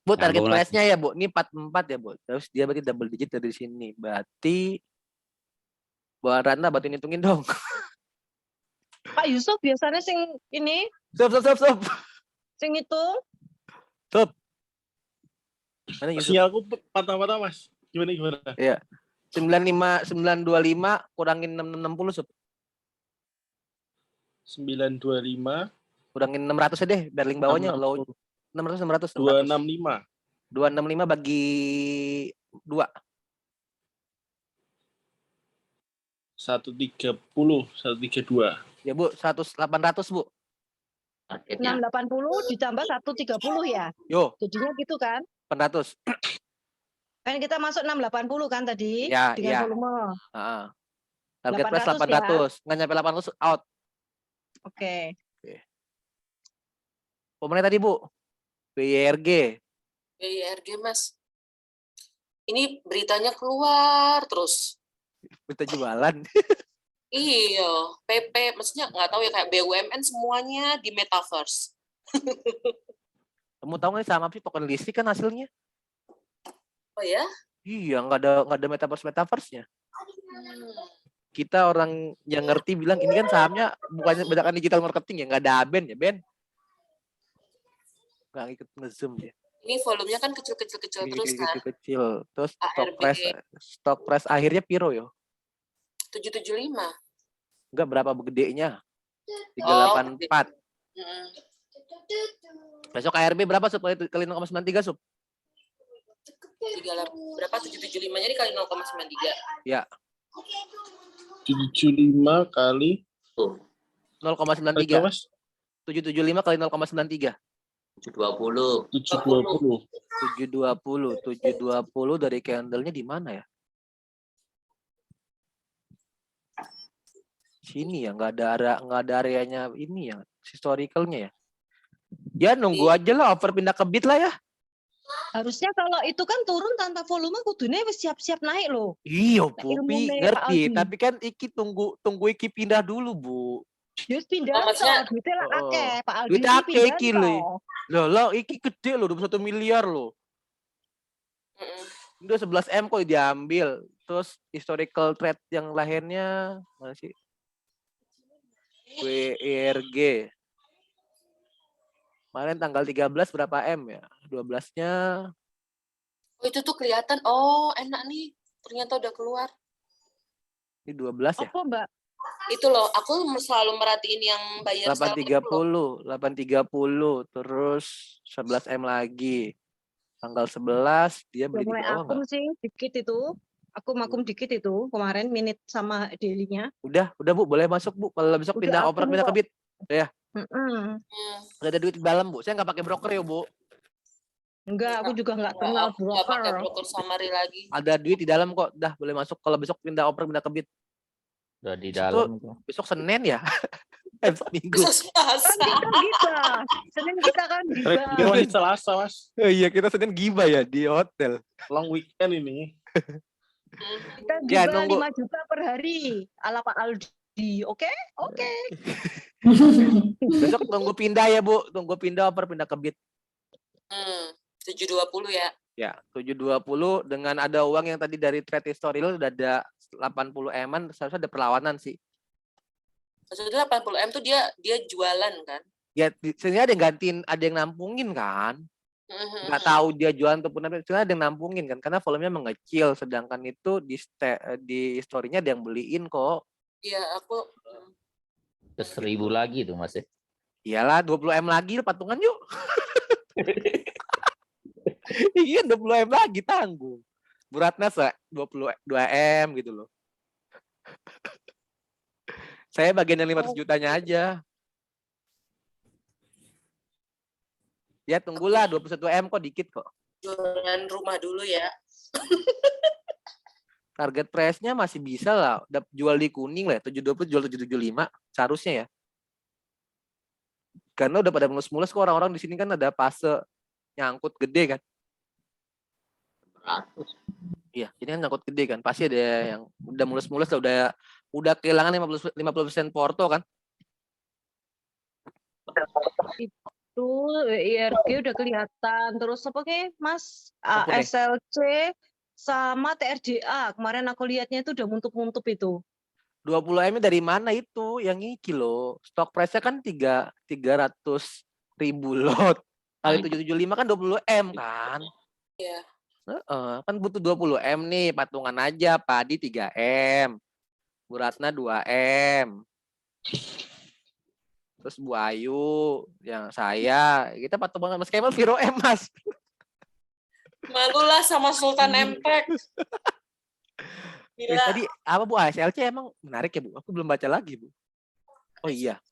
Bu, target Nyambung lagi. price-nya ya, Bu. Ini 44 ya, Bu. Terus dia berarti double digit dari sini. Berarti buat Randa bantuin hitungin dong. Pak Yusuf biasanya sing ini, Stop. sing itu. Stop. Mana Yusuf? Sinyalku patah-patah, Mas. Gimana? Iya. 925 kurangin 6660, Sob. 925 Kurangin 600 aja deh, biar link bawahnya low. 600. 265. 265 bagi 2. 132. Ya, Bu, 800, Bu. Targetnya 680 ditambah 130 ya. Yo, Jadinya gitu kan. 800. Kan kita masuk 680 kan tadi Ya, dengan iya. volume. Heeh. Target price 800 800. Nggak nyampe 800 out. Oke. Pemenang tadi, Bu. BYRG. BYRG, Mas. Ini beritanya keluar terus. Berita jualan. Iya, PP, maksudnya nggak tahu ya, kayak BUMN semuanya di metaverse. Kamu tahu nggak sama sih token listrik kan hasilnya? Oh ya? Iya, nggak ada metaverse-nya. Kita orang yang ngerti bilang ini kan sahamnya bukannya berdasarkan digital marketing ya, nggak ada aben ya, Ben. Nggak ikut nge-zoom dia. Ini volumenya kan kecil-kecil terus kan. Kecil. Terus ARB. stock price akhirnya piro yo? 775. Enggak, berapa gedenya? 384. Besok ARB berapa, Sob? Kali 0,93, Sob? Berapa? 775-nya dikali 0,93. Ya. 75 kali 0,93. Mas? 775 kali 0,93. 720. 720 dari candle-nya di mana ya? Sini ya, nggak ada areanya ini ya, historicalnya ya. Ya nunggu aja lah, over pindah ke bid lah ya. Harusnya kalau itu kan turun tanpa volume kudunya wis siap-siap naik loh. Iya, Nah, Bu, ilmu ngerti. Aldi. Tapi kan iki tunggu Iki pindah dulu, Bu. Yus pindah Oh, maksudnya- toh, duitnya lah akeh, Pak Aldi Duit iki akeh pindah iki toh. Loh, iki gede loh, 21 miliar loh. Udah 11 M kok diambil. Terus historical trade yang lahirnya mana sih? WERG. Kemarin tanggal 13 berapa M ya? 12-nya Oh, itu tuh kelihatan. Oh, enak nih. Ternyata udah keluar. ini 12 ya? Apa Mbak? Itu loh, aku selalu merhatiin yang bayar sell itu loh. 830, terus 11 M lagi. Tanggal 11 dia Udah beli di mulai bawah akum nggak? sih dikit itu. Aku makum dikit itu kemarin minute sama daily-nya. Udah Bu, boleh masuk Bu. Kalau besok Udah pindah akum oper, pindah ke kok. bid. Ya, udah ada duit di dalam Bu. Saya nggak pakai broker ya Bu. Enggak, aku juga nggak kenal Aku nggak pakai broker. broker summary lagi. Ada duit di dalam kok. Dah boleh masuk. Kalau besok pindah oper, pindah ke bid. Udah di dalam itu. Besok Senin ya? Besok Minggu. Besok Kan Selasa. kita gibah. Senin kita kan Tradingnya gibah. masih Selasa, Mas. Iya, kita Senin gibah ya di hotel. Long weekend ini. Kita Ya, gibah nunggu. 5 juta per hari. Ala Pak Aldi. Oke? Oke. Besok tunggu pindah ya Bu. Tunggu pindah oper, pindah ke bid. 720 ya. Ya, 720 dengan ada uang yang tadi dari trade historical udah ada 80 M-an, seharusnya ada perlawanan sih. Maksudnya 80M tuh dia jualan kan. Ya, sebenarnya ada yang gantiin, ada yang nampungin kan. Nggak tahu dia jualan ataupun apa, sebenarnya ada yang nampungin kan, karena volumenya mengecil, sedangkan itu di story-nya ada yang beliin kok. Iya, aku Terus 1000 lagi tuh Mas ya. Iyalah, 20 M lagi patungan yuk. Iya, 20 M lagi tanggung. Beratnya 22 M gitu loh. Saya bagian yang 500 jutanya aja. Ya tunggulah 21 M kok dikit kok. jualan rumah dulu ya. Target price-nya masih bisa lah. Udah jual di kuning lah. 720 jual 775 seharusnya ya. Karena udah pada mulus-mulus kok orang-orang di sini kan ada fase nyangkut gede kan. 100. Iya, ini kan nyangkut gede kan. Pasti ada yang udah mulus-mulus lah, udah kehilangan 50% porto kan. Betul, IRG udah kelihatan. Terus apa ke, Mas? Apa nih? SLC sama TRJA. Kemarin aku lihatnya itu udah muntup-muntup itu. 20 M dari mana itu? Yang iki loh. Stock price-nya kan 300.000 lot. Kali 775 kan 20 M kan? Iya. Kan butuh 20 M nih, patungan aja. Padi 3 M. Bu Ratna 2 M. Terus Bu Ayu, yang saya, kita patungan Mas Kemal Viro M, Mas. Malulah sama Sultan Emtek. Gila. Tadi apa Bu, ASLC emang menarik ya Bu? Aku belum baca lagi Bu. Oh iya.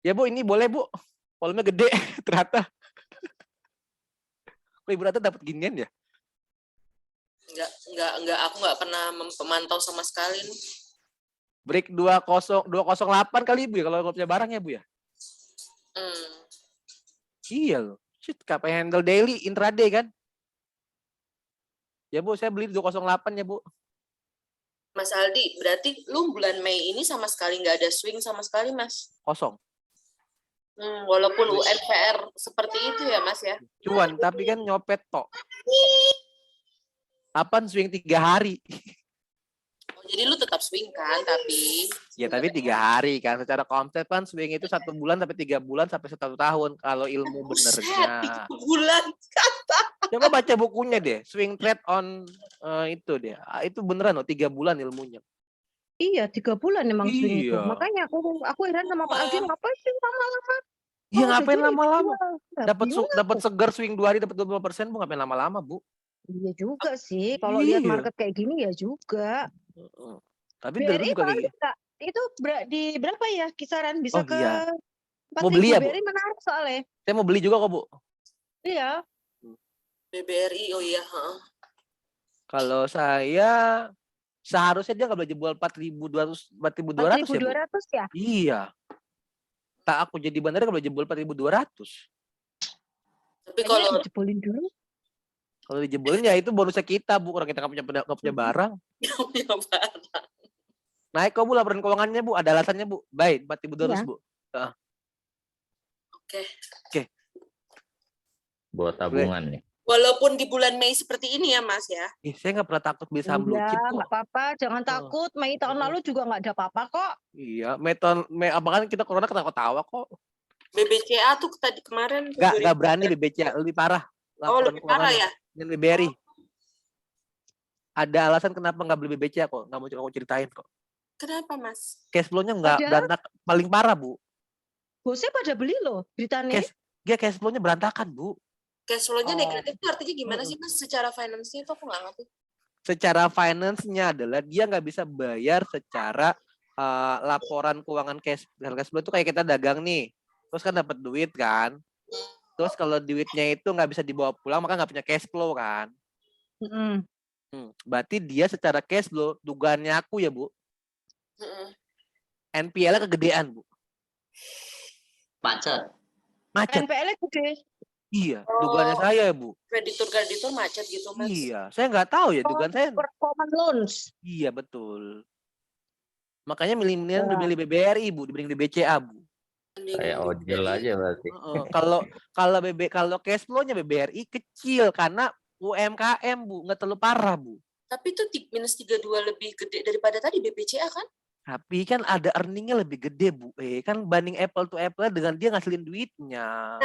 Ya Bu, ini boleh Bu. Volumenya gede ternyata. Kok Ibu Ratna dapat ginian ya? Enggak, aku nggak pernah memantau sama sekali nih. Break 208 kali Bu ya kalau punya barang ya Bu ya? Iya loh. Shit, KP handle daily intraday kan? Ya Bu, saya beli 208 ya Bu. Mas Aldi, berarti lu bulan Mei ini sama sekali nggak ada swing sama sekali, Mas? Kosong. Walaupun UNVR seperti itu ya, Mas ya? Cuan, tapi kan nyopet tok. Kapan swing 3 hari? Oh, jadi lu tetap swing kan, tapi... Ya tapi 3 hari kan. Secara konsep kan swing itu 1 bulan sampai 3 bulan sampai 1 tahun. Kalau ilmu benernya. 3 bulan. Coba baca bukunya deh. Swing trade on itu deh. Itu beneran loh 3 bulan ilmunya. Iya, 3 bulan emang swing itu. Iya. Makanya aku heran sama Pak Aldi, ngapain sih lama-lama? Iya Oh, ngapain jadi lama-lama? dijual. Dapat segar swing 2 hari dapat 20%, Bu, ngapain lama-lama, Bu? Iya juga sih. Kalau lihat Iya. market kayak gini ya juga. Tapi BRI juga paling kayak enggak. Itu di berapa ya kisaran bisa Oh, ke iya. 4.000. Mau beli ya, Bu? BRI menarik soalnya. Saya mau beli juga kok, Bu. Iya. BBRI, oh iya. Kalau saya seharusnya dia nggak boleh jebol 4.200 ya, Bu? 4.200 ya? Iya. Tak aku jadi bandar nggak boleh jebol 4.200. Tapi Kayaknya kalau dijebolin dulu. Kalau dijebolin ya itu bonusnya kita, Bu. Orang kita nggak punya barang. punya barang. Naik kok, Bu, laporan keuangannya, Bu. Ada alasannya, Bu. Baik, 4.200, Iya. Bu. Oke. Buat tabungan nih. Walaupun di bulan Mei seperti ini ya, Mas ya. Saya nggak pernah takut beli saham blue Iya, chip kok. nggak apa-apa. Jangan takut. Mei tahun lalu juga nggak ada apa-apa kok. Iya, apa kan kita corona ketawa-tawa kok. BBCA tuh tadi kemarin. Nggak berani BBCA, lebih parah. Oh, lebih parah ya? Dan BBRI. Ada alasan kenapa nggak beli BBCA kok. Nggak mau aku ceritain kok. Kenapa, Mas? Cash flow-nya nggak Padahal- berantakan. Paling parah, Bu. Bosnya pada beli loh beritanya. Cash flow-nya berantakan, Bu. Cash flow-nya Oh. negatif itu artinya gimana sih, Mas? Secara finance-nya itu aku nggak ngerti. Secara finance-nya adalah dia nggak bisa bayar secara laporan keuangan cash flow itu kayak kita dagang nih. Terus kan dapat duit kan. Terus kalau duitnya itu nggak bisa dibawa pulang, maka nggak punya cash flow kan. Berarti dia secara cash flow, dugaannya aku ya, Bu, NPL-nya kegedean, Bu. Macet. Macet. NPL-nya gede. Iya, dugaannya saya, Bu. Kreditur macet gitu, Mas. Iya, saya nggak tahu ya dugaan saya. Performance loans. Iya, betul. Makanya milih-milih Wah. milih BBRI, Bu, dibanding BBCA, Bu. Kayak ojol aja berarti. Kalau cash flow-nya BBRI kecil karena UMKM, Bu, nggak terlalu parah, Bu. Tapi itu minus 32 lebih gede daripada tadi BBCA kan? Tapi kan ada earning-nya lebih gede, Bu. Kan banding apple to apple dengan dia ngasilin duitnya.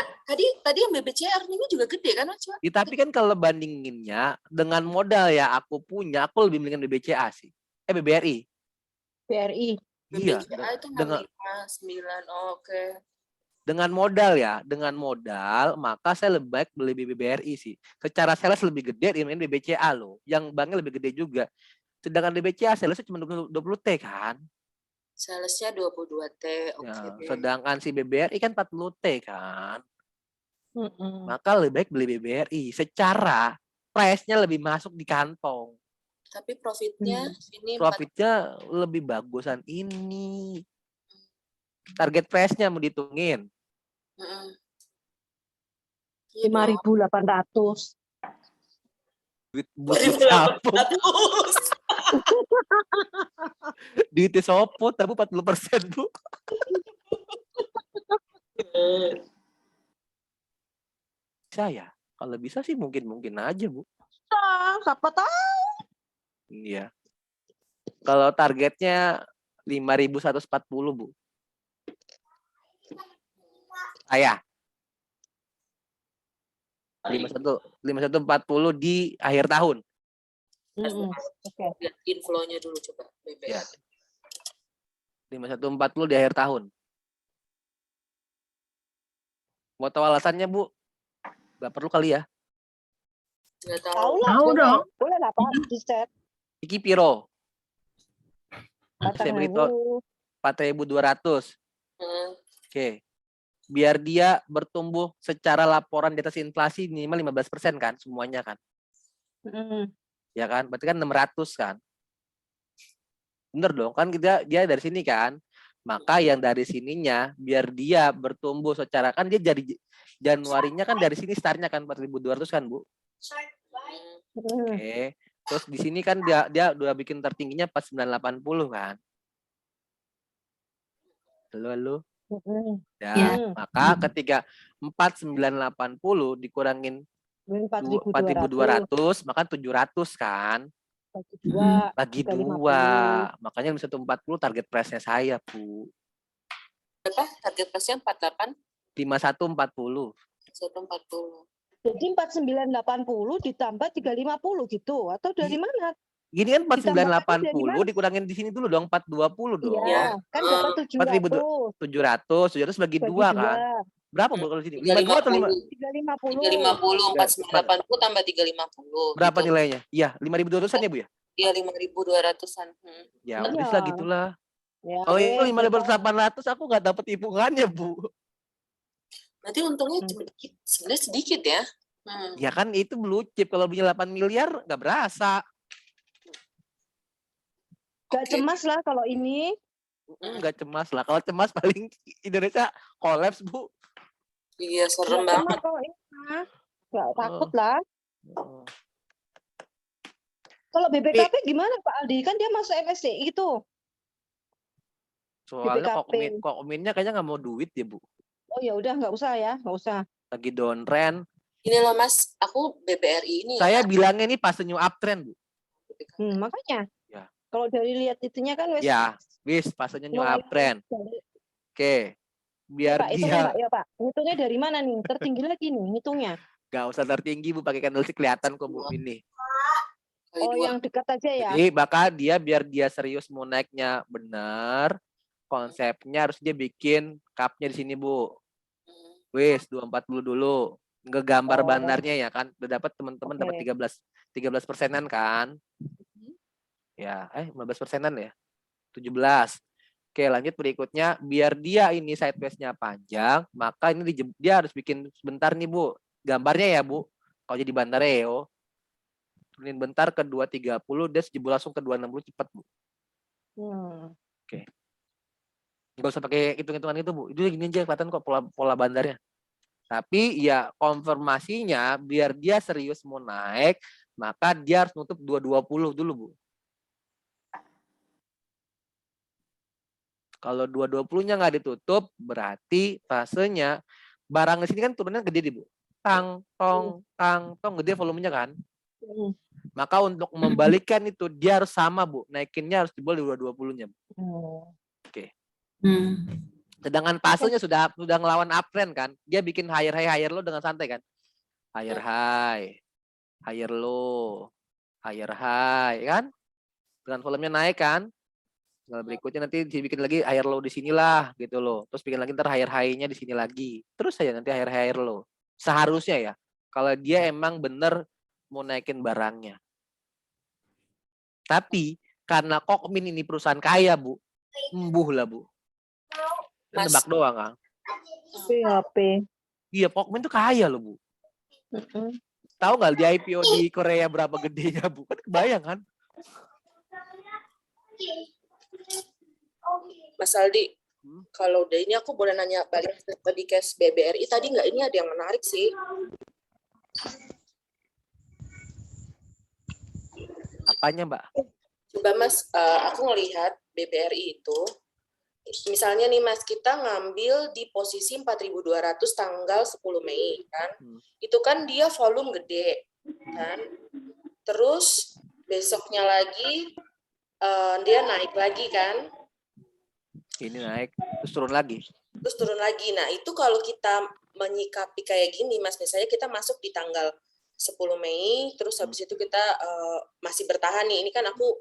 Tadi yang BBCA earning-nya juga gede kan, Mas? Ya, tapi kan kalau bandinginnya dengan modal ya aku punya, aku lebih mendingan BBCA sih. BBRI. BRI. Iya. BBCA itu Dengan 9, oke. dengan modal maka saya lebih baik beli BBRI sih. Secara sales lebih gede dibanding BBCA loh. Yang banknya lebih gede juga. Sedangkan BBCA salesnya cuma 20T kan. Salesnya 22T, oke. Ya, sedangkan si BBRI kan 40T kan. Maka lebih baik beli BBRI. Secara price-nya lebih masuk di kantong. Tapi profitnya ini Profitnya lebih bagusan ini. Target price-nya mau dihitungin. 5.800. Duit butuh sapu. Duitnya sopo, tapi 40%, Bu. Bisa ya? Kalau bisa sih mungkin aja, Bu. Siapa tahu? Iya. Kalau targetnya 5.140, Bu. Saya 5140 di akhir tahun. Oke. Lihat inflow-nya dulu coba Ya. BBR. 5140 di akhir tahun. Mau tahu alasannya, Bu? Gak perlu kali ya. Nggak tahu. Tahu lah. Tahu boleh. dong. Boleh lah Pak. Di set. Iki piro? Batang Saya beritahu ewu. 4.200. Hmm. Oke. Biar dia bertumbuh secara laporan di atas inflasi minimal 15% kan semuanya kan. Ya kan? Berarti kan 600 kan. Bener dong kan dia dari sini kan. Maka yang dari sininya biar dia bertumbuh secara kan dia jadi Januarinya kan dari sini startnya kan 4.200 kan, Bu. Oke. Terus di sini kan dia udah bikin tertingginya pas 980 kan. Halo. Ya, maka ketika 4.980 dikurangin 4.200 maka 700 kan. Bagi 2. Makanya 140 target price-nya saya, Bu. Berapa? Target price-nya 48? 5140. 140. Jadi 4980 ditambah 350 gitu atau dari mana? Gini kan 4980 dikurangin di sini dulu dong 420 dong. Iya, kan dapat 700. 700 bagi 2 kan. Berapa, Bu, kalau di sini? 52 atau 5? 350. 350, 4980 tambah 350. Berapa gitu. nilainya? Iya, 5.200-an ya, Bu ya? Iya, 5.200-an. Ya, Iya. udah lah gitulah. Ya, Oh, itu 5.800 aku nggak dapat hitungannya, Bu. Berarti untungnya sedikit. Sebenarnya sedikit ya. Ya kan itu blue chip, kalau punya 8 miliar nggak berasa. Gak cemas lah kalau ini. Nggak cemas lah. Kalau cemas paling Indonesia kolaps, Bu. Iya, serem Gak banget. cemas kalau ini. Gak takut lah. Kalau BPKP gimana Pak Aldi? Kan dia masuk MSCI itu. Soalnya BPKP. kominnya kayaknya nggak mau duit ya, Bu. Oh ya udah nggak usah ya, nggak usah. Lagi downtrend. Ini loh Mas, aku BBRI ini. Saya bilangnya ini pas new uptrend, Bu. Makanya. Ya. Kalau dari lihat itunya kan wes. Ya, wis pasnya new mulai uptrend. Oke. Biar Pak, hitungnya dia Pak, ya Pak. Hitungnya dari mana nih? Tertinggi lagi nih hitungnya. nggak usah tertinggi, Bu, pakai candlestick kelihatan kok, Bu, ini. Oh, yang dekat aja ya. Jadi maka dia biar dia serius mau naiknya benar, konsepnya harus dia bikin cupnya di sini, Bu. Wis 240 dulu. Ngegambar bandarnya ya kan. Udah dapat teman-teman dapat 13%-an kan. Ya, 15%-an ya. 17. Oke, lanjut berikutnya. Biar dia ini sideways-nya panjang, maka ini dia harus bikin sebentar nih, Bu. Gambarnya ya, Bu. Kalau jadi bandareo. Turunin bentar ke 230, dia jebol langsung ke 260 cepat, Bu. Oke. Nggak usah pakai hitung-hitungan itu, Bu. Itu gini aja kelihatan kok pola bandarnya. Tapi ya konfirmasinya biar dia serius mau naik, maka dia harus nutup 220 dulu, Bu. Kalau 220-nya nggak ditutup, berarti fasenya barang di sini kan turunnya gede, Bu. Tang, tong, gede volumenya kan. Maka untuk membalikkan itu dia harus sama, Bu. Naikinnya harus jebol di 220-nya, Bu. Oke. Sedangkan fasenya sudah ngelawan uptrend kan. Dia bikin higher high, higher low dengan santai kan. Higher high, higher low, higher high kan. Dengan volumenya naik kan. Tinggal berikutnya nanti dibikin lagi higher low di sinilah gitu loh. Terus bikin lagi ntar higher high-nya di sini lagi. Terus saya nanti higher low. Seharusnya ya. Kalau dia emang bener mau naikin barangnya. Tapi karena Kokmin ini perusahaan kaya, Bu. Embuh lah, Bu. Nebak doang, Kang. PHP. Iya, Kokmin tuh kaya loh, Bu. Tahu nggak di IPO di Korea berapa gedenya, Bu? Kan kebayang kan? Mas Aldi, kalau udah ini aku boleh nanya balik tadi case BBRI tadi nggak? Ini ada yang menarik sih. Apanya, Mbak? Coba Mas, aku ngelihat BBRI itu misalnya nih Mas, kita ngambil di posisi 4.200 tanggal 10 Mei kan. Itu kan dia volume gede kan. Terus besoknya lagi dia naik lagi kan. Ini naik, terus turun lagi. Terus turun lagi. Nah, itu kalau kita menyikapi kayak gini Mas, misalnya kita masuk di tanggal 10 Mei, terus habis itu kita masih bertahan nih. Ini kan aku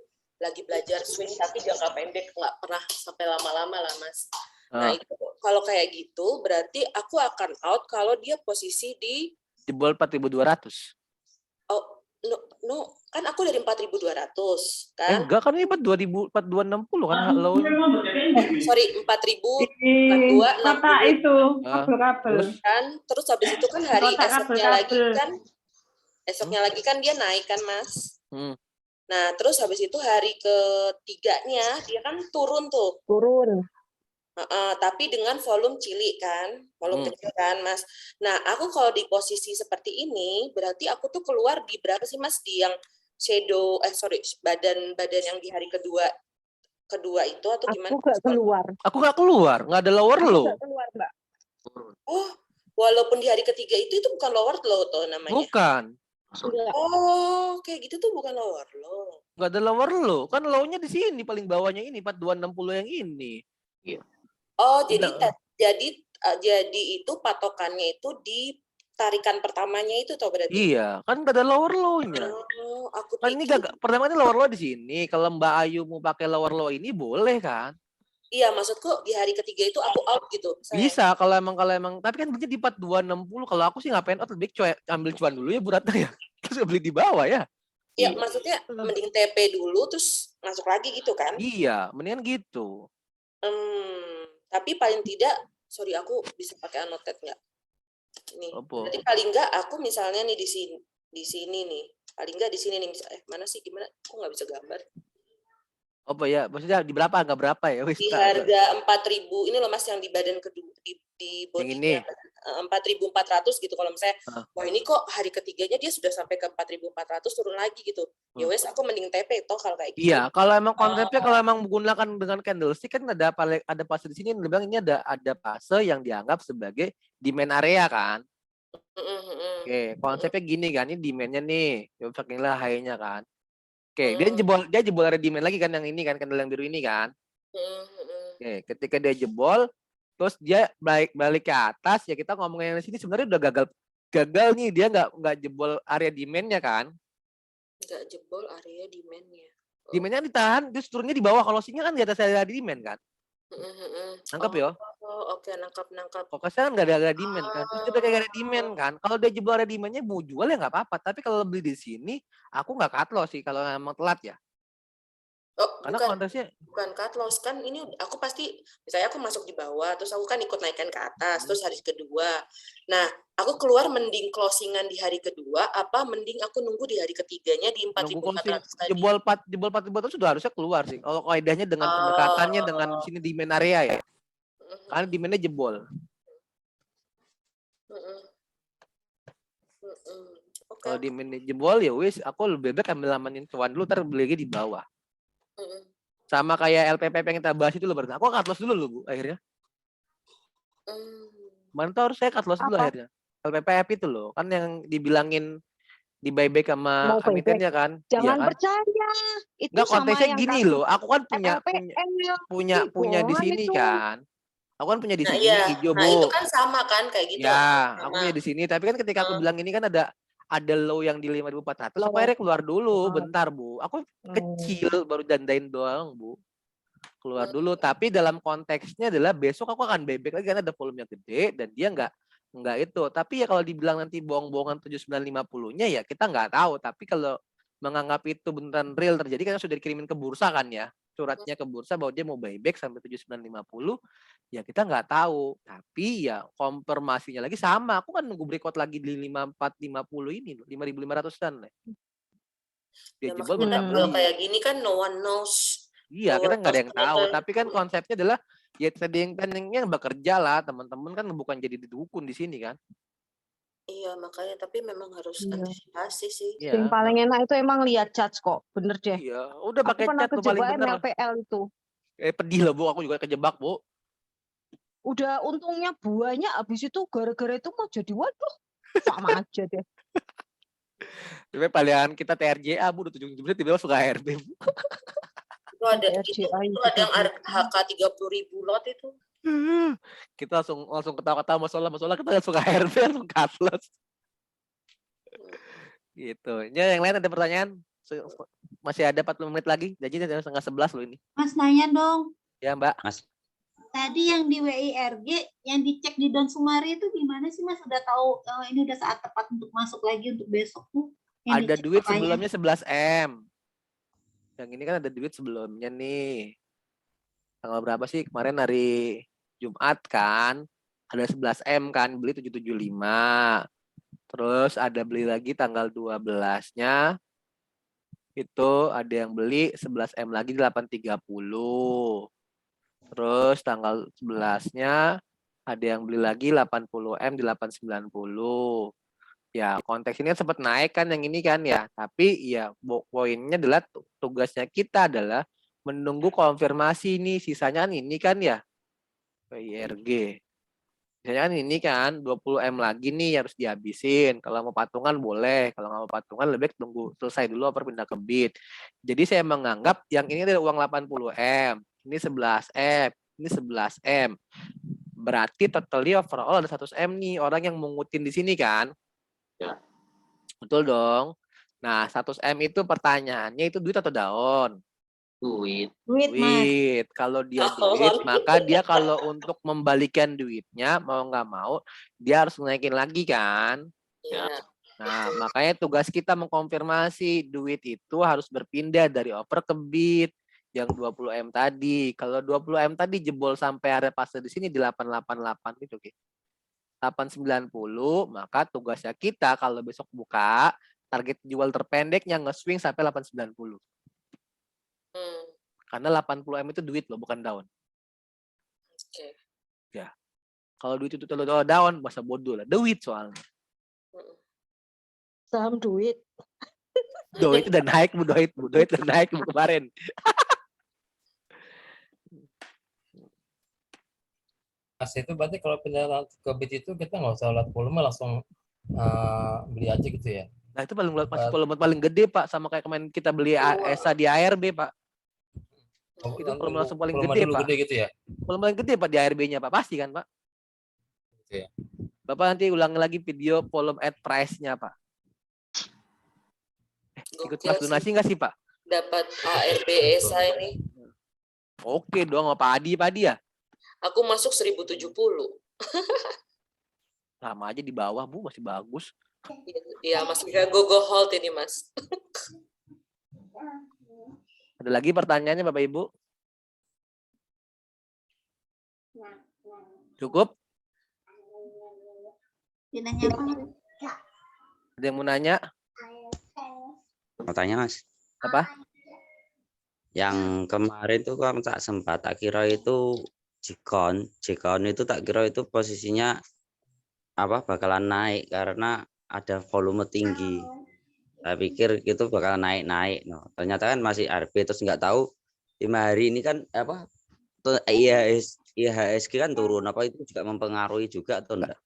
lagi belajar swing tapi jangka pendek, nggak pernah sampai lama-lama lah Mas. Nah itu kalau kayak gitu berarti aku akan out kalau dia posisi di Jebol 4.200. no kan aku dari 4.200 kan. Enggak kan ini 4.260 kan low. Sorry 4.042 Kota itu kabel-kabel. Terus habis itu kan hari esoknya lagi kan esoknya lagi kan dia naik kan Mas. Nah, terus habis itu hari ketiganya dia kan turun tuh. Tapi dengan volume cilik kan, volume kecil kan, Mas. Nah, aku kalau di posisi seperti ini, berarti aku tuh keluar di berapa sih, Mas? Di yang shadow, badan yang di hari kedua itu atau gimana? Aku nggak keluar, nggak ada lower low. Oh, walaupun di hari ketiga itu bukan lower low tuh namanya. Bukan. Oh, kayak gitu tuh bukan lower low. Nggak ada lower low. Kan low-nya di sini paling bawahnya ini 4260 yang ini. Iya. Oh, jadi itu patokannya itu di tarikan pertamanya itu toh berarti. Iya, kan nggak ada lower low-nya. Oh, aku kan ini pertama ini lower low di sini. Kalau Mbak Ayu mau pakai lower low ini boleh kan? Iya, maksudku di hari ketiga itu aku out gitu. Bisa kalau emang tapi kan belinya di 4260. Kalau aku sih ngapain out, lebih ambil cuan dulu ya Bu Ratna ya. Terus beli di bawah ya. Iya, maksudnya mending TP dulu terus masuk lagi gitu kan? Iya, mendingan gitu. Tapi paling tidak, sorry aku bisa pakai annotate nggak? Nih, berarti paling nggak aku misalnya nih di sini nih, paling nggak di sini nih misalnya, mana sih gimana? Aku nggak bisa gambar. Apa ya? Maksudnya di berapa? Nggak berapa ya? Di harga 4.000 ini loh Mas yang di badan kedua di bodinya 4.400 gitu. Kalau misalnya, wah ini kok hari ketiganya dia sudah sampai ke 4.400 turun lagi gitu. Ya wes aku mending TP toh kalau kayak gitu. Iya, kalau emang konsepnya kalau emang menggunakan dengan candlestick kan ada fase di sini yang bilang ini ada fase yang dianggap sebagai demand area kan. Oke, konsepnya gini kan, ini demandnya nih, inilah high-nya kan. Oke, dia jebol area demand lagi kan yang ini kan, candle yang biru ini kan. Oke, ketika dia jebol, terus dia balik ke atas ya kita ngomongin di sini sebenarnya udah gagal nih, dia nggak jebol area demand-nya kan. Nggak jebol area demand-nya. Demand-nya ditahan, terus turunnya di bawah, kalau sini kan di atas area demand kan. Nangkep ya? Oke, nangkap. Fokusnya kan nggak ada demand kan. Terus dia kayak ada demand kan. Kalau dia jebol area demand-nya mau jual ya nggak apa-apa. Tapi kalau beli di sini, aku nggak cut loss sih kalau emang telat ya. Karena kontesnya bukan cut loss kan, ini aku pasti misalnya aku masuk di bawah terus aku kan ikut naikkan ke atas terus hari kedua. Nah, aku keluar mending closingan di hari kedua apa mending aku nunggu di hari ketiganya di 4.400 tadi. Jebol 4.400 sudah harusnya keluar sih. Kalau kaidahnya dengan pendekatannya dengan di sini demand area ya. Karena demand-nya jebol. Kalau demand jebol ya wis aku lebih baik ambil amanin cuan dulu ntar beli lagi di bawah. Sama kayak LPPP yang kita bahas itu loh, berarti aku cut loss dulu loh Bu akhirnya. Mana tuh harus saya cut loss dulu akhirnya. LPPF itu loh, kan yang dibilangin di buyback sama emitennya kan. Jangan kan? percaya. Itu enggak, sama kontesnya yang gini loh. Aku kan punya di sini itu. Kan. Aku kan punya di sini hijau, Bu. Nah, itu kan sama kan kayak gitu. Ya, aku punya di sini, tapi kan ketika aku bilang ini kan ada low yang di 5.400, aku akhirnya keluar dulu bentar Bu. Aku kecil baru dandain doang Bu. Keluar dulu, tapi dalam konteksnya adalah besok aku akan buyback lagi karena ada volumenya gede dan dia nggak itu. Tapi ya kalau dibilang nanti bohong-bohongan 7950-nya ya kita nggak tahu. Tapi kalau menganggap itu beneran real terjadi karena sudah dikirimin ke bursa kan ya. Suratnya ke bursa bahwa dia mau buyback sampai 7950, ya kita nggak tahu. Tapi ya konfirmasinya lagi sama. Aku kan nunggu breakout lagi di 5450 ini, 5.500-an. Dia ya, jebol kalau kayak gini kan no one knows. Iya, kita nggak ada yang tahu. Tapi kan konsepnya adalah ya tradingnya bekerja lah, teman-teman kan bukan jadi didukun di sini kan. Iya, makanya tapi memang harus antisipasi sih. Yang paling enak itu emang lihat charts kok, bener deh. Iya, udah pakai chat tuh paling bener. MLPL itu. Pedih lah Bu, aku juga kejebak Bu. Udah untungnya buahnya habis itu gara-gara itu mau jadi waduh sama aja deh. Tapi palingan kita TRJA Bu, udah 7 menit tiba-tiba suka ARB Bu. Itu ada RJA itu ada yang HK 30.000 lot itu. Kita langsung ketawa-ketawa masalah kita langsung ARB langsung cutlass. Gitu. Ya, yang lain ada pertanyaan? Masih ada 40 menit lagi. Jadi setengah 11 loh ini. Mas nanya dong, Ya Mbak. tadi yang di WIRG yang dicek di Don Sumari itu gimana sih Mas? Udah tahu ini udah saat tepat untuk masuk lagi untuk besok tuh? Yang Ada dicek duit apanya? sebelumnya 11M. Yang ini kan ada duit sebelumnya nih. Tanggal berapa sih? Kemarin hari Jumat kan. Ada 11M kan, beli 775. Terus ada beli lagi tanggal 12-nya. Itu ada yang beli 11M lagi di 830. Terus tanggal 11-nya ada yang beli lagi 80M di 890. Ya, konteks ini sempat naik kan yang ini kan ya. Tapi ya poinnya adalah tugasnya kita adalah menunggu konfirmasi nih. Sisanya ini kan ya. WIRG. Sisanya kan ini kan 20M lagi nih harus dihabisin. Kalau mau patungan boleh. Kalau nggak mau patungan lebih baik tunggu selesai dulu apa pindah ke bid. Jadi saya menganggap yang ini adalah uang 80M. Ini 11M. Ini 11M. Berarti totally overall ada 100M nih. Orang yang mengutin di sini kan. Ya. Betul dong. Nah, 100M itu pertanyaannya itu duit atau daun? Duit. Duit Mas. Duit. Kalau dia duit, maka dia kalau untuk membalikan duitnya, mau nggak mau, dia harus naikin lagi kan? Ya. Nah, makanya tugas kita mengkonfirmasi duit itu harus berpindah dari over ke bid yang 20M tadi. Kalau 20M tadi jebol sampai area fase di sini di 888 itu, oke. 890, maka tugasnya kita kalau besok buka target jual terpendeknya nge-swing sampai 890. Karena 80M itu duit loh, bukan daun. Oke. Ya. Kalau duit itu kalau daun, masa bodoh lah. Duit soalnya. Saham duit. Duit udah naik, duit udah naik kemarin. Mas itu berarti kalau pindah ke bid itu kita nggak usah lihat volume langsung beli aja gitu ya? Nah itu masih volume paling gede Pak, sama kayak kemarin kita beli ESA di ARB Pak. Oh, Itu volume langsung paling volume gede dulu Pak. gede gitu ya? Volume paling gede Pak di ARB-nya Pak, pasti kan Pak? Gitu ya. Bapak nanti ulangi lagi video volume at price-nya Pak. Ikut Gokil kelas sih. donasi nggak sih Pak? Dapat ARB ESA ini. Oke dong, apa Adi ya? Aku masuk 1070. Sama aja di bawah Bu, masih bagus. Iya, masih kayak go hold ini, Mas. Ada lagi pertanyaannya Bapak Ibu? Cukup? Nanya apa? Ada yang mau nanya? Mau tanya Mas, Apa? yang kemarin tuh kan tak kira itu Jikon itu tak kira itu posisinya apa bakalan naik karena ada volume tinggi. Saya pikir itu bakalan naik. No, ternyata kan masih RB, terus nggak tahu 5 hari ini kan apa IHSG kan turun, apa itu juga mempengaruhi juga atau enggak?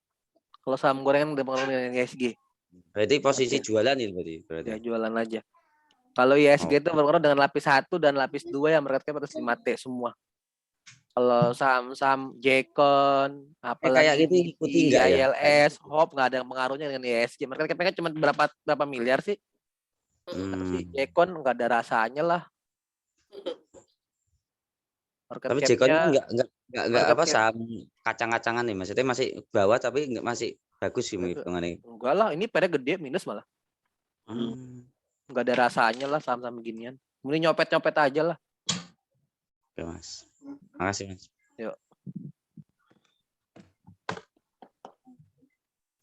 Kalau saham gorengan udah pengaruh dengan IHSG. Berarti posisi jualan ini berarti. Ya jualan aja. Kalau IHSG itu berpengaruh dengan lapis 1 dan lapis 2 yang mereka atas 5T semua. Kalau saham-saham Jekon, apalagi kayak gitu ikuti enggak ya? ILS, HOP nggak ada yang pengaruhnya dengan IHSG. Mereka pengen cuma berapa miliar sih? Si Jekon nggak ada rasanya lah. Tapi Jekon enggak apa saham kacang-kacangan nih, maksudnya masih bawah tapi enggak masih bagus sih hitungannya. Enggak lah, ini pada gede minus malah. Enggak ada rasanya lah saham-saham beginian. Mending nyopet-nyopet aja lah. Oke Mas. Makasih Mas. Yuk.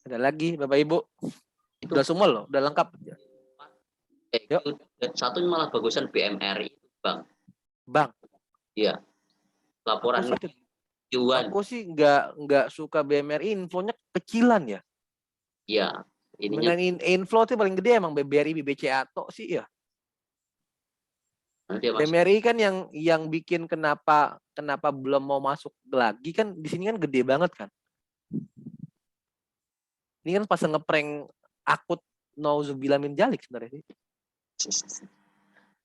Ada lagi Bapak Ibu? Udah semua loh, udah lengkap. Yuk. Satu malah bagusan BMRI Bang. Bang. Iya. Laporan Juan. Aku sih nggak suka BMRI, infonya kecilan ya. Iya. Ininya inflow tuh paling gede emang BBRI, BBCA tok sih ya. Nanti ya Mas. BMRI kan yang bikin kenapa belum mau masuk lagi kan di sini kan gede banget kan. Ini kan pas ngeprank akut nauzubillah min dzalik sebenarnya sih.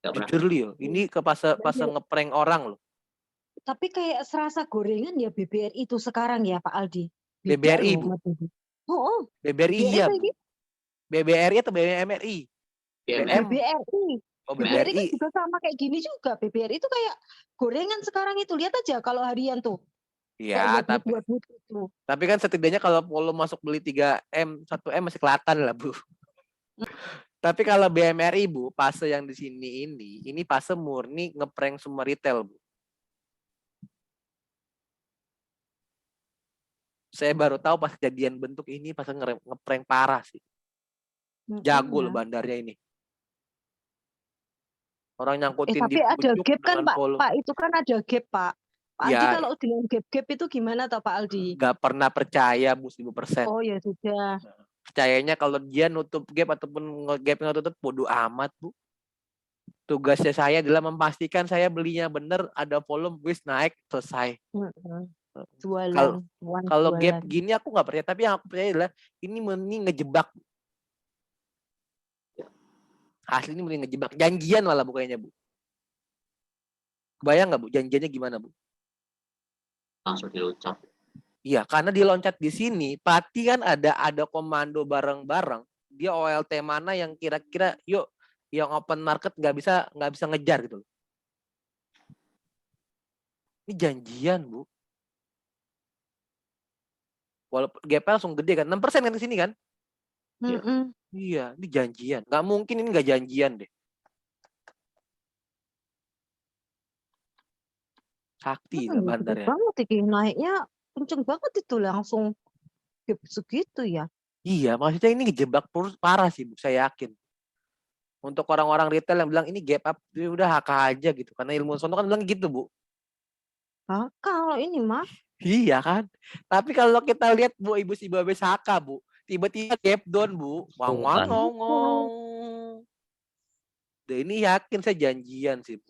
Nggak pernah. Jujur Leo, ini ke pas ngeprank orang loh. Tapi kayak serasa gorengan ya BBRI itu sekarang ya Pak Aldi. Beda BBRI, loh Bu. sama dulu. Oh, BBRI BBRI iya, apa Bu. ini? BBRI atau BMRI? BMR. BBRI. Oh, BBRI kan BBRI. juga sama kayak gini juga. BBRI itu kayak gorengan sekarang itu. Lihat aja kalau harian tuh. Iya, Kayak buat itu. tapi kan setidaknya kalau Polo masuk beli 3M, 1M masih kelihatan lah, Bu. Tapi kalau BMRI, Bu, fase yang di sini ini fase murni ngeprank semua retail, Bu. Saya baru tahu pas kejadian bentuk ini pas ngeprank parah sih. Jago loh bandarnya ini. Orang nyangkutin tapi di ada pucuk gap kan dengan Pak? Polo. Pak itu kan ada gap Pak. Pak Aldi Ya, kalau dengan gap itu gimana toh Pak Aldi? nggak pernah percaya, Bu, 1000%. Oh ya sudah. Percayanya kalau dia nutup gap ataupun nge-gap yang tutup bodoh amat, Bu. Tugasnya saya adalah memastikan saya belinya bener, ada volume, wis naik, selesai. Jualan. Kalau gap gini aku nggak percaya, tapi yang aku percaya adalah ini mending ngejebak. Asli ini mending ngejebak. Janjian malah Bu kayaknya, Bu. Bayang nggak Bu, janjiannya gimana, Bu? Langsung diloncat. Iya, karena diloncat di sini, Pati kan ada komando bareng-bareng. Dia OLT mana yang kira-kira yuk yang open market nggak bisa ngejar gitu. Ini janjian, Bu. Walaupun gap langsung gede kan, 6% kan ke sini kan? Iya, ini janjian. Nggak mungkin ini nggak janjian deh. Sakti lah bandarnya. Banget ini naiknya kenceng banget itu langsung gap segitu ya. Iya, maksudnya ini ngejebak parah sih, Bu. Saya yakin. Untuk orang-orang retail yang bilang ini gap up, udah HK aja gitu. Karena ilmu sono kan bilang gitu, Bu. Kalau ini mah. Iya kan. Tapi kalau kita lihat Bu, ibu si Babe Saka, Bu. Tiba-tiba gap down, Bu. Ngong. Ini yakin saya janjian sih, Bu.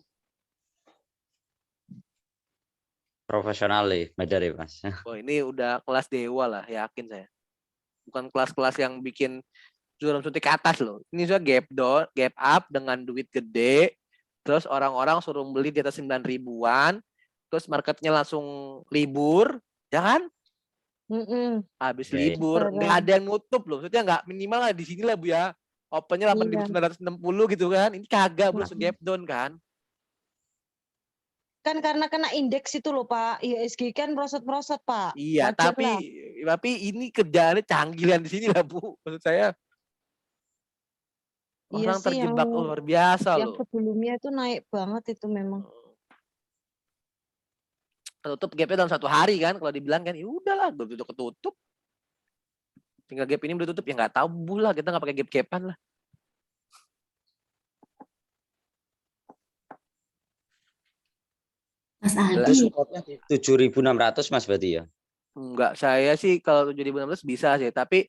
Profesional nih, dari Mas. Oh, ini udah kelas dewa lah, yakin saya. Bukan kelas-kelas yang bikin suram suntik ke atas loh. Ini sudah gap down, gap up dengan duit gede. Terus orang-orang suruh beli di atas 9 ribuan. Terus marketnya langsung libur, ya kan? Habis libur, nggak ada yang nutup loh. Maksudnya nggak minimal lah di sini lah Bu ya. Opennya 8.960 gitu kan. Ini kagak langsung gap down kan. Kan karena kena indeks itu loh Pak. IHSG kan merosot-merosot Pak. Iya, wajar tapi ini kerjaannya canggilan di sini lah Bu. Maksud saya. Orang terjebak luar biasa loh. Yang sebelumnya itu naik banget itu memang. Tutup gapnya dalam 1 hari kan. Kalau dibilang kan, ya udahlah, belum ketutup. Tinggal gap ini belum tutup, ya nggak tahu Bu lah. Kita nggak pakai gap-gapan lah. Mas Aldi. 7.600 Mas berarti ya? Enggak, saya sih kalau 7.600 bisa sih. Tapi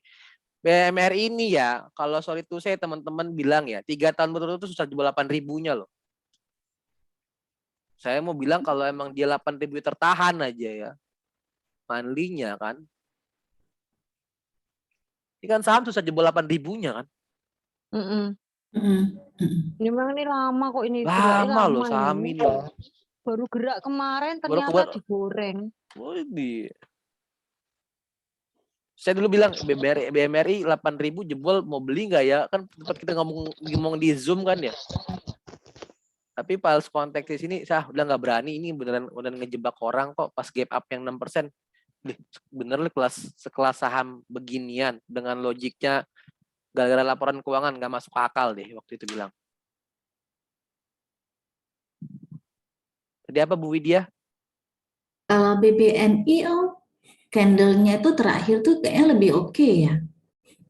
BMR ini ya, kalau sorry tuh saya teman-teman bilang ya, 3 tahun berturut-turut susah jebol 8.000-nya loh. Saya mau bilang kalau emang dia 8.000 tertahan aja ya. Manlinya kan. Ini kan saham susah jebol 8.000-nya kan. Memang ini lama kok ini. Lama loh saham ini. Baru gerak kemarin ternyata digoreng. Oh, ini. Saya dulu bilang BMRI 8.000 jebol mau beli nggak ya? Kan tempat kita ngomong di Zoom kan ya. Tapi pas konteks di sini saya udah nggak berani, ini beneran ngejebak orang kok pas gap up yang 6%. Bener lah sekelas saham beginian dengan logiknya gara-gara laporan keuangan nggak masuk akal deh waktu itu bilang. Tadi apa Bu Widya? Kalau BBNI candle-nya itu terakhir tuh kayaknya lebih oke ya.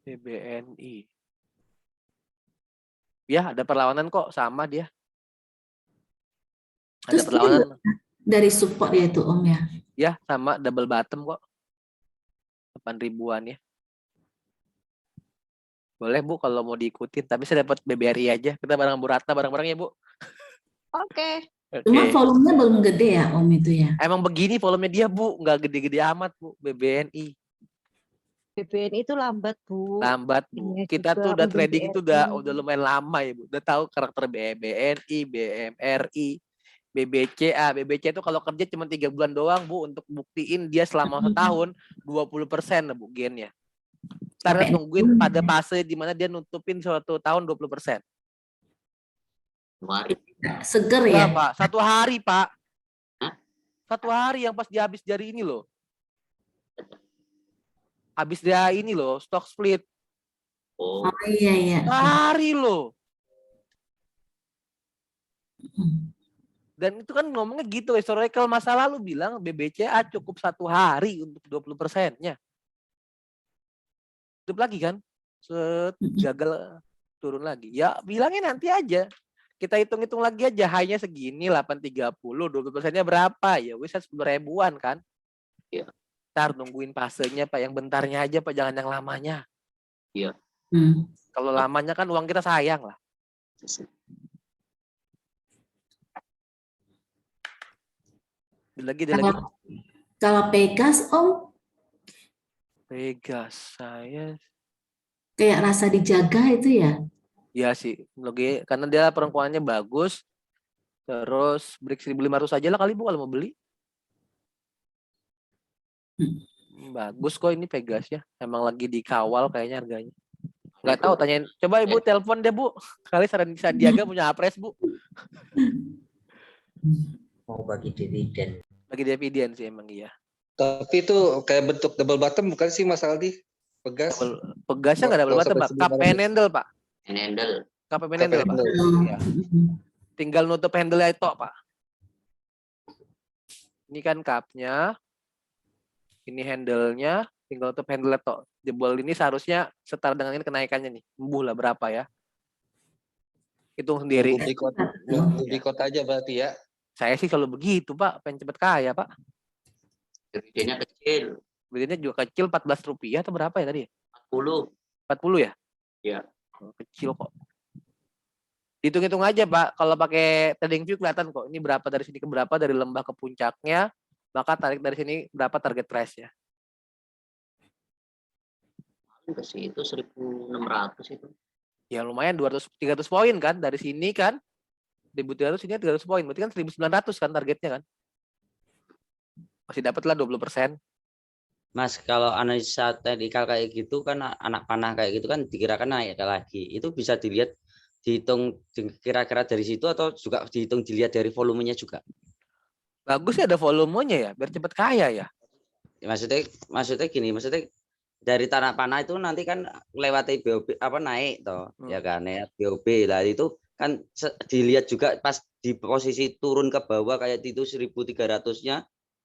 BBNI. Ya, ada perlawanan kok sama dia. Ada Terus perlawanan. Dari support ya itu Om ya. Ya, sama double bottom kok. 8.000-an ya. Boleh Bu kalau mau diikutin, tapi saya dapat BBRI aja. Kita bareng Bu Ratna bareng-bareng ya Bu. Oke. Cuma Oke. volumenya belum gede ya Om itu ya. Emang begini volumenya dia Bu, nggak gede-gede amat Bu, BBNI. BBNI itu lambat, Bu. Lambat Bu. Ini Kita tuh juga udah trading itu udah BRI. lumayan lama ya Bu. Udah tahu karakter BBNI, BMRI, BBCA. BBC itu kalau kerja cuma 3 bulan doang Bu untuk buktiin dia selama setahun 20% Bu gennya. Ntar Sampai tungguin 60 pada ya. fase di mana dia nutupin suatu tahun 20%. Kemarin. Seger Ya ya. Pak, 1 hari Pak. Hah? 1 hari yang pas dia habis dari ini loh. Habis dia ini loh, stock split. Oh, Oh iya iya. Hari loh. Hmm. Dan itu kan ngomongnya gitu, historical masa lalu bilang BBCA cukup 1 hari untuk 20%-nya. Hidup lagi kan? Set, gagal turun lagi. Ya bilangnya nanti aja. Kita hitung-hitung lagi aja, high-nya segini, 830, 20%-nya berapa? Ya wis 10 ribuan kan? Iya. Ntar nungguin fasenya Pak, yang bentarnya aja Pak, jangan yang lamanya. iya. Kalau lamanya kan uang kita sayang lah. Lagi. Kalau Pegas Om Pegas saya kayak rasa dijaga itu ya. ya sih, lagi karena dia perempuannya bagus. Terus break 1.500 aja lah kali Bu kalau mau beli. Bagus kok ini Pegasnya. Emang lagi dikawal kayaknya harganya. Nggak tahu, tanyain. Coba Ibu telepon deh Bu. Kali Sandiaga punya apres Bu. Mau bagi dividen. Bagi dividen sih emang iya. Tapi itu kayak bentuk double bottom bukan sih Mas Aldi? Pegas. Pegasnya nggak double bottom Pak. Cup and handle Pak. Handle. Cup and handle Pak. Iya. Tinggal nutup handle-nya itu Pak. Ini kan cupnya. Ini handle-nya. Tinggal nutup handle itu. Jebol ini seharusnya setara dengan ini kenaikannya nih. Embuh lah berapa ya. Hitung sendiri. Di kota aja berarti ya. Saya sih kalau begitu Pak. Pengen cepet kaya Pak. Dividennya kecil. Dividennya juga kecil, 14 rupiah atau berapa ya tadi? 40. 40 ya? Iya. Kecil kok. Hitung-hitung aja Pak, kalau pakai trading view kelihatan kok ini berapa dari sini ke berapa, dari lembah ke puncaknya, maka tarik dari sini berapa target price-nya. Ke situ 1.600 itu. Ya lumayan 300 poin kan dari sini kan. 1.300 ini 300 poin, berarti kan 1.900 kan targetnya kan. Masih dapat lah 20%. Mas, kalau analisa teknikal kayak gitu kan anak panah kayak gitu kan dikirakan naik lagi. Itu bisa dihitung kira-kira dari situ atau juga dihitung dilihat dari volumenya juga? Bagus ya ada volumenya ya, biar cepet kaya ya. Maksudnya gini, maksudnya dari tanah panah itu nanti kan lewati BOB apa naik toh, ya kan ya BOB lah itu kan dilihat juga pas di posisi turun ke bawah kayak itu 1.300-nya.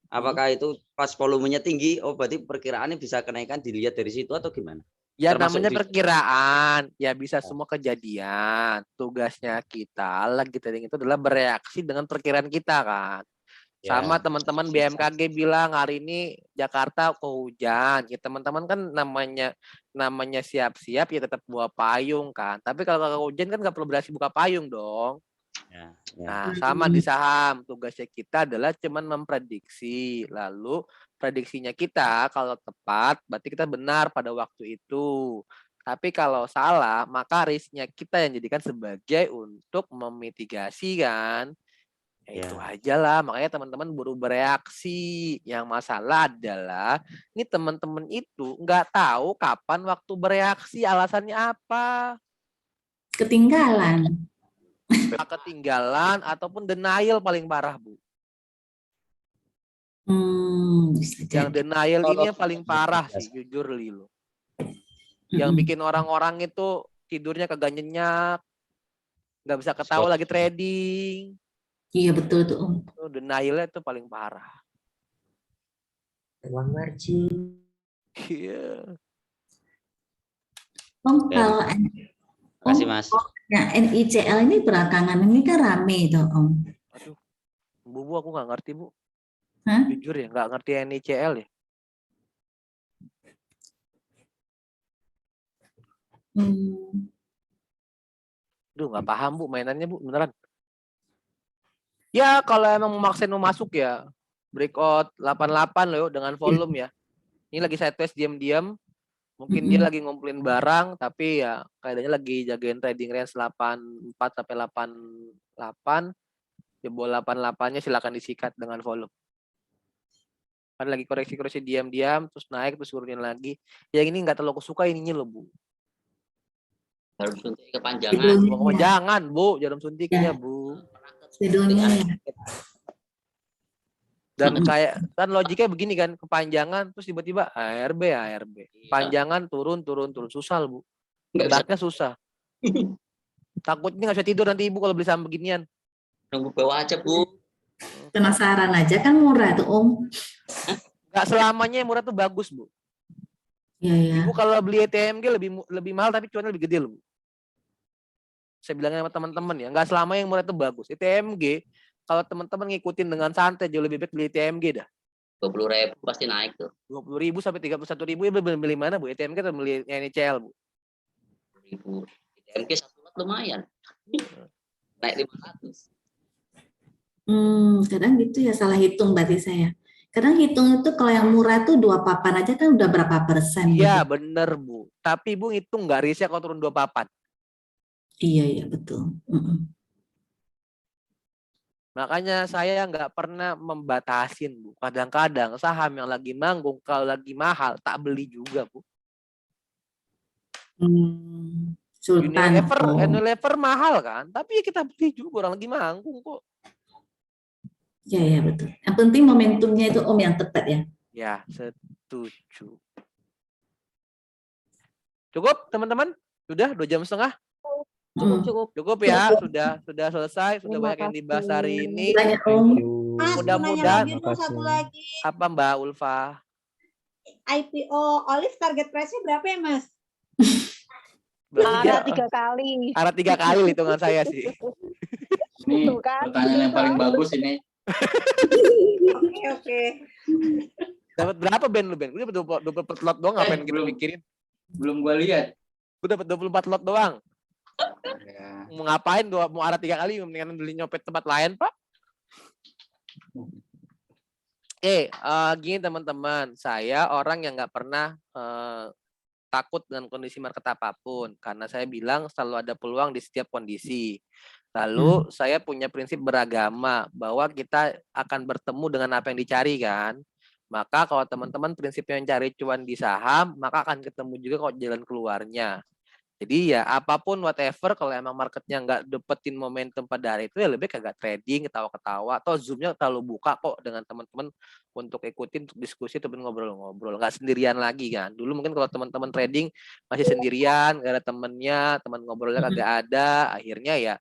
Apakah itu pas volumenya tinggi? Oh berarti perkiraannya bisa kenaikan dilihat dari situ atau gimana? Ya Termasuk namanya perkiraan, ya bisa semua kejadian. Tugasnya kita lagi trading itu adalah bereaksi dengan perkiraan kita kan. Sama teman-teman BMKG bilang hari ini Jakarta kehujan. Ya teman-teman kan namanya siap-siap ya tetap bawa payung kan. Tapi kalau kehujan kan nggak perlu berarti buka payung dong. Nah, sama di saham. Tugasnya kita adalah cuman memprediksi. Lalu prediksinya kita kalau tepat, berarti kita benar pada waktu itu. Tapi kalau salah, maka risknya kita yang jadikan sebagai untuk memitigasi kan. Ya, itu aja lah. Makanya teman-teman baru bereaksi. Yang masalah adalah, ini teman-teman itu nggak tahu kapan waktu bereaksi, alasannya apa. Ketinggalan. Ketinggalan ataupun denial paling parah Bu. Yang denial ini yang paling parah sih jujur Lilo. Yang bikin orang-orang itu tidurnya kagak nyenyak, nggak bisa ketawa lagi trading. Iya betul tuh Om. Denialnya itu paling parah. Uang margin. Iya. Om kalau Makasih Mas. Nah, NICL ini belakangan ini kan rame tuh Om. Aduh, Bu aku nggak ngerti Bu. Hah? Jujur ya nggak ngerti NICL ya. Duh nggak paham Bu mainannya Bu beneran. Ya kalau emang memaksain mau masuk ya breakout 88 loh dengan volume ya. Ini lagi saya tes diam-diam. Mungkin dia lagi ngumpulin barang tapi ya kayaknya lagi jagain trading range 84 sampai 88. Jebol 88-nya silakan disikat dengan volume. Kan lagi koreksi-koreksi diam-diam terus naik terus turunin lagi. Yang ini nggak terlalu suka ininya loh, Bu. Jarum suntik kepanjangan. Jangan, Bu, jarum suntiknya, Bu. Shadownya ya. Dan kayak kan logiknya begini kan, kepanjangan terus tiba-tiba ARB. Panjangan turun susah, Bu. Beratnya susah. Takutnya nggak bisa tidur nanti Ibu kalau beli saham beginian. Nunggu bawah aja, Bu. Penasaran aja kan murah tuh Om. Nggak selamanya yang murah tuh bagus, Bu. Iya. Ibu kalau beli ETMG lebih mahal tapi cuannya lebih gede loh, Bu. Saya bilangnya sama teman-teman ya, nggak selama yang murah itu bagus. ETMG kalau teman-teman ngikutin dengan santai jauh lebih baik beli ETMG dah. 20.000 pasti naik tuh. 20.000 sampai 31.000 ya beli mana, Bu? ETMG atau beli NICL, Bu? 20.000. ETMG 1 lot lumayan. Naik 500. Kadang gitu ya, salah hitung berarti saya. Kadang hitung itu kalau yang murah tuh 2 papan aja kan udah berapa persen. Iya, gitu. bener, Bu. Tapi Ibu ngitung nggak risih kalau turun 2 papan. Iya, betul. Makanya saya nggak pernah membatasin, Bu. Kadang-kadang saham yang lagi manggung, kalau lagi mahal, tak beli juga, Bu. Unilever mahal kan, tapi kita beli juga, orang lagi manggung kok. Iya, betul. Yang penting momentumnya itu Om yang tepat ya. Ya, setuju. Cukup, teman-teman? Sudah 2,5 jam? Cukup ya, sudah selesai, sudah banyak yang dibahas hari ini. Mudah-mudahan. Satu lagi. Apa Mbak Ulfa? IPO Olive target price-nya berapa ya, Mas? Arah 3 kali. Arah 3 kali hitungan saya sih. Ini pertanyaan yang paling bagus ini. Oke. Dapat berapa Ben lu, Ben? Lu dapat 24 lot doang, ngapain kita mikirin? Belum gua lihat. Gue dapat 24 lot doang. Ya. Mau ngapain mau arah 3 kali, mendingan beli nyopet tempat lain, Pak. Gini teman-teman, saya orang yang nggak pernah takut dengan kondisi market apapun, karena saya bilang selalu ada peluang di setiap kondisi. Lalu saya punya prinsip beragama bahwa kita akan bertemu dengan apa yang dicari kan. Maka kalau teman-teman prinsipnya mencari cuan di saham, maka akan ketemu juga kok jalan keluarnya. Jadi ya apapun whatever, kalau emang marketnya nggak dapetin momentum pada hari itu ya lebih kagak trading, ketawa-ketawa, atau zoomnya terlalu buka kok dengan teman-teman untuk ikutin, untuk diskusi, atau ngobrol-ngobrol, nggak sendirian lagi kan. Dulu mungkin kalau teman-teman trading masih sendirian, nggak ada temennya, teman ngobrolnya kagak ada, akhirnya ya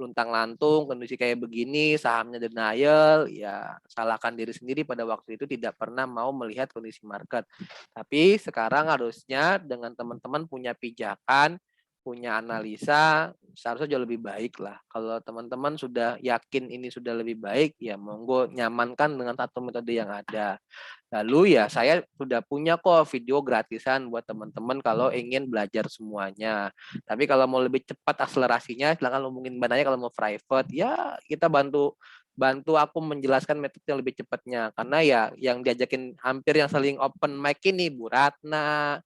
luntang-lantung kondisi kayak begini, sahamnya denial, ya salahkan diri sendiri pada waktu itu tidak pernah mau melihat kondisi market. Tapi sekarang harusnya dengan teman-teman punya pijakan, punya analisa, seharusnya jauh lebih baik lah. Kalau teman-teman sudah yakin ini sudah lebih baik, ya monggo nyamankan dengan satu metode yang ada. Lalu ya saya sudah punya kok video gratisan buat teman-teman kalau ingin belajar semuanya. Tapi kalau mau lebih cepat akselerasinya, silakan hubungin Mbak Naya kalau mau private. Ya kita bantu aku menjelaskan metode yang lebih cepatnya. Karena ya yang diajakin hampir yang saling open mic ini Bu Ratna,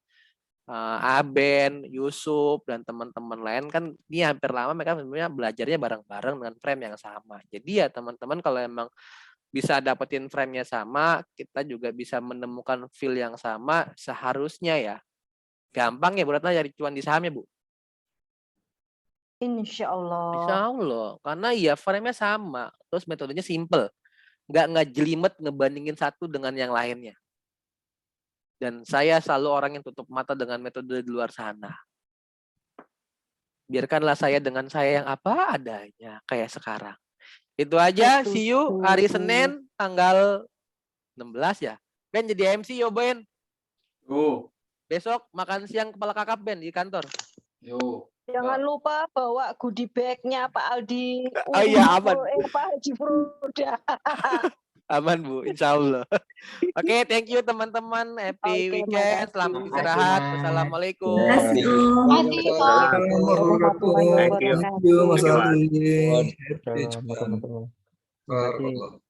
Aben, Yusuf, dan teman-teman lain kan ini hampir lama mereka sebenarnya belajarnya bareng-bareng dengan frame yang sama. Jadi ya teman-teman kalau emang bisa dapetin frame-nya sama, kita juga bisa menemukan feel yang sama seharusnya ya. Gampang ya Bu Ratna cari cuan di saham ya Bu? Insya Allah. Insya Allah, karena ya frame-nya sama, terus metodenya simple. Nggak jelimet ngebandingin satu dengan yang lainnya. Dan saya selalu orang yang tutup mata dengan metode di luar sana. Biarkanlah saya dengan saya yang apa adanya, kayak sekarang. Itu aja, see you hari Senin tanggal 16 ya. Ben jadi MC yo Ben. Besok makan siang kepala kakap Ben di kantor. Jangan lupa bawa goodie bag-nya Pak Aldi. Oh iya aman. Pak Haji Fruda. Aman Bu, insya Allah. Oke, thank you teman-teman. Happy weekend, selamat istirahat. Wassalamualaikum. Terima kasih. Terima kasih.